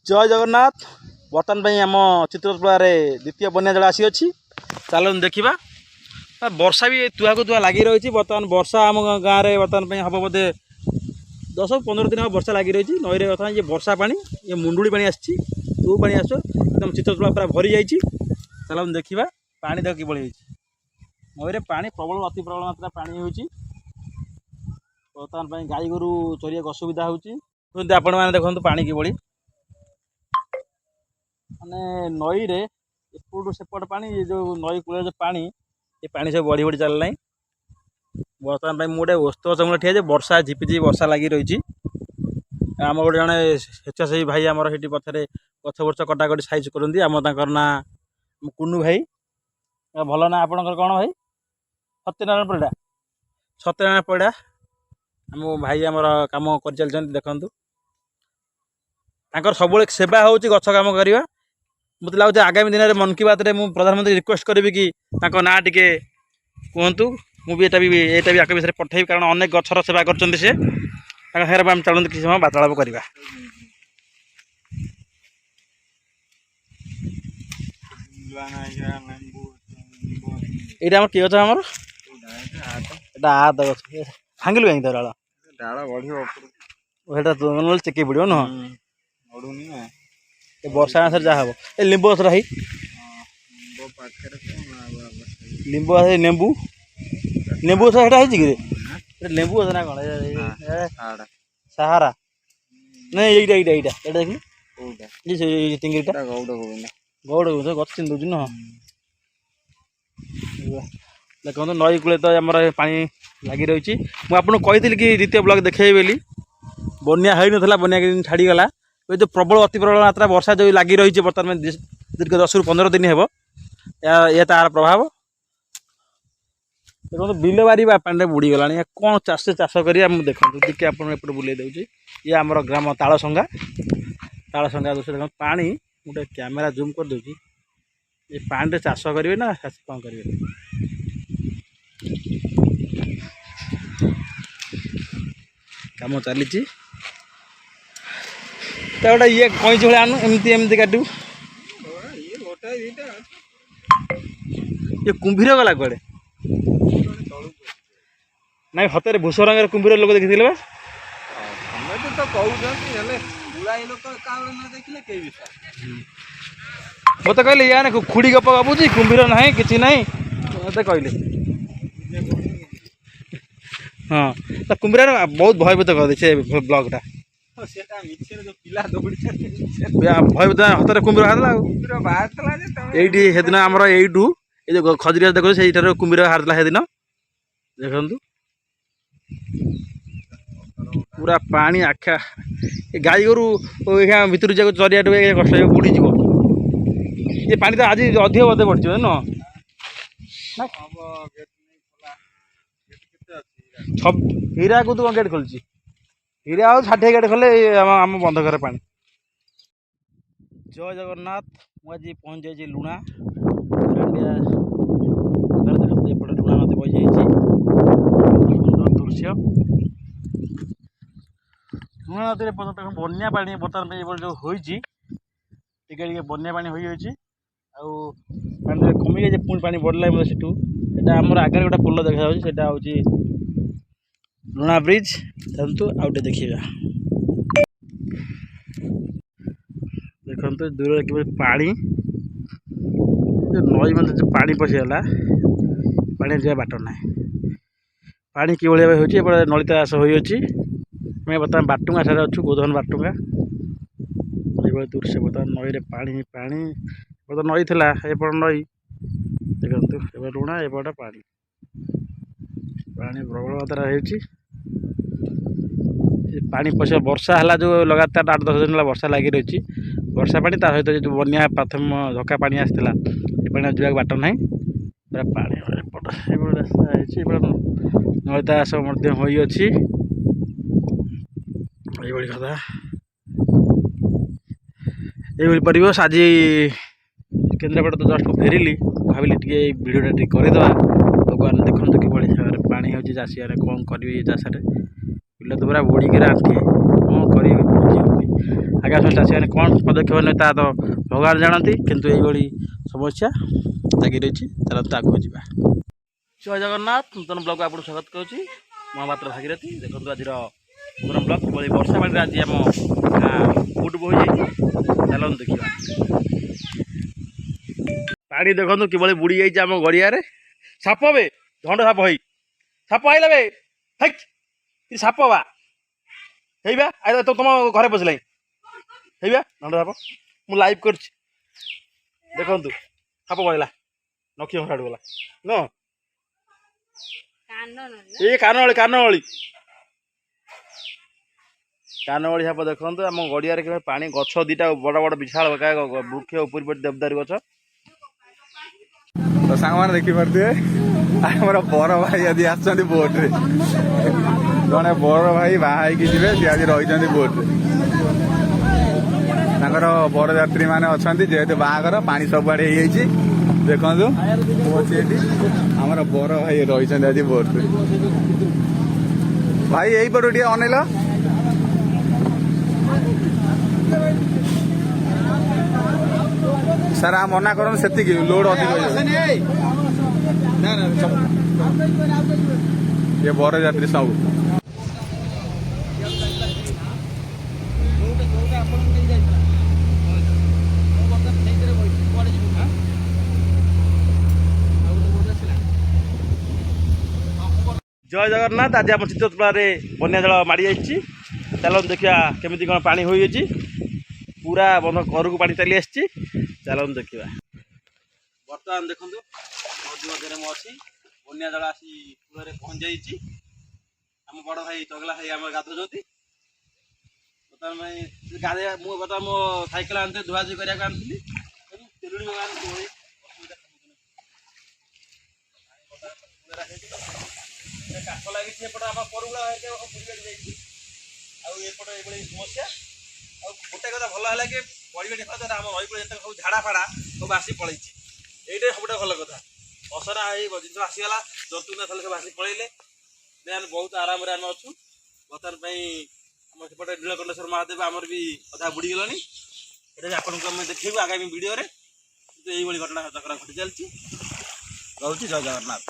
जय जगन्नाथ। बर्तमान आम चित्रकूट द्वितीय बन्या जल आसी चलो देखा वर्षा भी तुआ को तुआ लगी रही। बर्तमान वर्षा आम गाँव में बर्तमान हम बोधे 10-15 दिन हम वर्षा लगी रही। नई बर्तमान ये वर्षा पानी ये मुंडुली पानी आसी तू पानी आस एकदम चित्रकूट पूरा भरी जाइए। चलो देखा पानी देख कि नई पानी प्रबल अति प्रबल मात्रा पानी हो बर्तमान गाई गोरु चरिया असुविधा होती। आपण मैंने देखो पानी कि माने नई रे एपटू सेपट पानी जो नई कूल पानी ये पानी सब बढ़ी बढ़ी चलना। बर्तमान मुझे ओस्त गच मूल ठिया वर्षा झिपिझिपि वर्षा लगी रही। आम गोटे जड़े स्वेच्छासेवी भाई आमर से पथर गछ बर्छ कटाकटी साइज करती। आम तर ना कुन्नू भाई भल ना आपणकर कौन भाई सत्यनारायण परिड़ा। सत्यनारायण परिड़ा आम भाई आमर कम कर चलते देखु सब सेवा हो गछ कम करवा। मत लगे आगामी दिन में मन की बात में प्रधानमंत्री रिक्वेस्ट करी कि ना टे कहतु मुझे भी आगे विषय पठेबी कारण अनेक गचर सेवा कर चलते किसी समय वार्तालाप करवा। यहाँ किए गच आम आद गच भांगिलु कहीं डाल डाल बढ़ चेक पड़ो नुह वर्षा मास जहाँ हम ए लिंबू गच रही लिंबू नेबू नेबू गच है लेंबू गच ना कौन सहारा नहीं ये देखिए टिंगीटा गौड़ गच चिन्ह दूसरी नुह देखो नई कूले तो आम पा लगी रही। मुझे कही कि द्वितीय ब्लॉग देखे बोली बन्या हो ना बन्या छाड़गला ये जो प्रबल अति प्रबल मात्रा वर्षा जो लगी रही है बर्तमान दीर्घ 10 ରୁ 15 दिन हे ये तार प्रभाव देखो बिल बारी पानी बुड़ी गला कौन चाष चाष कर देखो देखिए आप बुले दूसरी ये आम ग्राम तालसंगा दोष देख पा गोटे कैमेरा जूम कर दूसरी ये पानी चाष करेंगे ना कौन करेंगे कम चली गोटे ये कईच भाई आनु एमती एमती काटू ये कुंभीर गला कड़े ना हतरे भूष रंग कुंभीर लोक देखी मत कहले या खुड़ी गप गपुची कुंभीर ना कि ना मत कहले हाँ तो कुंभीर बहुत भयभीत कर दे ब्लॉगटा भयभीत हतरे कुंभीर बाहर दिन आमर यू ये जो खजुरी देखो से कुंभीर बाहर से दिन देखु पूरा पानी आख्या गाई गोरु भितर जाक चरिया कष्ट बुड़ीज ये पानी तो आज अधिक बोधे बढ़ न हीरा को तू गेट खोल हीरा आ 60 गेट खोले आम बंधकर पानी। जय जगन्नाथ मुझे पहुँच जाइए लुणा लुणा नदी बही जाइए सुंदर दृश्य लुणा नदी बन्या पानी बर्तमान जो होती बन्या पानी हो कमी जाए पुणी पानी बढ़ला सेठू यहाँ आम आगे गोटे पोल देखा हूँ लुणा ब्रिज चलतु आउटे देखा देखते दूर कि पानी नई मतलब जो पानी पशिगला पानी जा बाट ना पानी कि भाई नलिता घास हो बर्तमान बाटुंगा सारे अच्छु गोधन बाटुंगा ये दृश्य बर्तमान नई पानी पानी नई थी एपट नई देखु लुणा एपटे पानी पानी प्रबल मात्रा हो पानी पशिया वर्षा है जो लगातार 8-10 दिन वर्षा लगी रही वर्षा पानी सहित जो बन्या प्रथम झका पानी आसाला ये जा बाट ना पूरा पानी रास्ता नलिता घास हो कथा ये परिवेश आज केन्द्रापड़ा तो जस्ट फेरिली भाविली टे भिडियोटा टे करदे भगवान देखते कि भाई पानी हो चाषी कौन करेंगे चाष ବିଲ ତ ପୁରା ବୁଡ଼ିକି ଆଣ୍ଠିଏ କ'ଣ କରିବି ଆଜ୍ଞା ଚାଷୀମାନେ କ'ଣ ପଦକ୍ଷେପ ନେବେ ତା ତ ଭଗବାନ ଜାଣନ୍ତି କିନ୍ତୁ ଏଇଭଳି ସମସ୍ୟା ଲାଗି ରହିଛି ଚାଲନ୍ତୁ ଆଗକୁ ଯିବା। ଜୟ ଜଗନ୍ନାଥ ନୂତନ ବ୍ଲଗକୁ ଆପଣଙ୍କୁ ସ୍ୱାଗତ କରୁଛି ମହାପାତ୍ର ଭାଗୀରଥୀ। ଦେଖନ୍ତୁ ଆଜିର ନୂତନ ବ୍ଲଗ କିଭଳି ବର୍ଷା ପାଣିରେ ଆଜି ଆମ ଫୁଟ ବୋହିଯାଇଛି ଚାଲନ୍ତୁ ଦେଖିବା। ପାଣି ଦେଖନ୍ତୁ କିଭଳି ବୁଡ଼ି ଯାଇଛି ଆମ ଗଡ଼ିଆରେ। ସାପ ବେ ଧଣ୍ଡ ସାପ ହେଇ ସାପ ଆଇଲା ବେ ହେଇ ସାପ ବା ହେଇବା ଆଇଲା ତ ତମ ଘରେ ପଶିଲାଣି ହେଇବା ଧଣ୍ଡ ସାପ ମୁଁ ଲାଇଭ୍ କରିଛି ଦେଖନ୍ତୁ ସାପ ପଳେଇଲା ନଖି ହଠାଠୁ ଗଲା ନ ଏ କାନଅଳି ସାପ ଦେଖନ୍ତୁ ଆମ ଗଡ଼ିଆରେ କେବେ ପାଣି ଗଛ ଦିଟା ବଡ଼ ବଡ଼ ବିଶାଳ ବୃକ୍ଷ ଉପରି ଦେବଦାରୁ ଗଛ। ତ ସାଙ୍ଗମାନେ ଦେଖିପାରୁଥିବେ ଆମର ବର ଭାଇ ଆଜି ଆସିଛନ୍ତି ବୋଟରେ। ଜଣେ ବର ଭାଇ ବାହା ହେଇକି ଯିବେ ସେ ଆଜି ରହିଛନ୍ତି ବୋଟରେ। ତାଙ୍କର ବରଯାତ୍ରୀ ମାନେ ଅଛନ୍ତି ଯେହେତୁ ବାହାଘର ପାଣି ସବୁଆଡେ ହେଇଯାଇଛି। ଦେଖନ୍ତୁ ମୁଁ ଅଛି ଏଠି ଆମର ବର ଭାଇ ରହିଛନ୍ତି ଆଜି ବୋଟରେ। ଭାଇ ଏଇପଟୁ ଟିକେ ଅନେଇଲ ସାର୍ ମନା କରନ୍ତୁ ସେତିକି ଲୋଡ ଅଧିକ ଇଏ ବରଯାତ୍ରୀ ସବୁ ଜୟ ଜଗନ୍ନାଥ। ଆଜି ଆମ ଚିତ୍ରତୋଳାରେ ବନ୍ୟା ଜଳ ମାଡ଼ି ଯାଇଛି ଚାଲନ୍ତୁ ଦେଖିବା କେମିତି କ'ଣ ପାଣି ହୋଇଯାଇଛି। ପୁରା ବନ୍ଧ ଘରକୁ ପାଣି ଚାଲି ଆସିଛି ଚାଲନ୍ତୁ ଦେଖିବା। ବର୍ତ୍ତମାନ ଦେଖନ୍ତୁ ନଦୀ ମଧ୍ୟରେ ମୁଁ ଅଛି ବନ୍ୟା ଜଳ ଆସି କୂଳରେ ପହଞ୍ଚି ଯାଇଛି। ଆମ ବଡ଼ ଭାଇ ଚଗଲା ଭାଇ ଆମର ଗାଧୋଉଛନ୍ତି ବର୍ତ୍ତମାନ ପାଇଁ ଗାଧୋଇବା। ମୁଁ ବର୍ତ୍ତମାନ ମୋ ସାଇକେଲ ଆଣିଥିଲି ଧୁଆଧୁଇ କରିବାକୁ ଆଣିଥିଲି ତେଲୁଣି କାଠ ଲାଗିଛି ଏପଟେ ଆମ ପରୁଗୁଳା ଯାଇଛି ଆଉ ଏପଟେ ଏଇଭଳି ସମସ୍ୟା। ଆଉ ଗୋଟେ କଥା ଭଲ ହେଲା କି ପରିବେଶ ଦେଖା ଆମ ନଈକୂଳ ଯେତେ ସବୁ ଝାଡ଼ା ଫାଡ଼ା ସବୁ ଆସି ପଳେଇଛି। ଏଇଟା ସବୁଟା ଭଲ କଥା। ଅସନା ଏଇ ଜିନିଷ ଆସିଗଲା ଜନ୍ତୁନା ଥିଲେ ସବୁ ଆସି ପଳେଇଲେ ଆମେ ବହୁତ ଆରାମରେ ଆମେ ଅଛୁ। ବର୍ତ୍ତମାନ ପାଇଁ ଆମ ସେପଟେ ନୀଳକଣ୍ଠେଶ୍ୱର ମହାଦେବ ଆମର ବି ଅଧା ବୁଡ଼ିଗଲାଣି। ଏଇଟା ବି ଆପଣଙ୍କୁ ଆମେ ଦେଖେଇବୁ ଆଗାମୀ ଭିଡ଼ିଓରେ। କିନ୍ତୁ ଏଇଭଳି ଘଟଣା ଘଟି ଚାଲିଛି। ରହୁଛି ଜୟ ଜଗନ୍ନାଥ।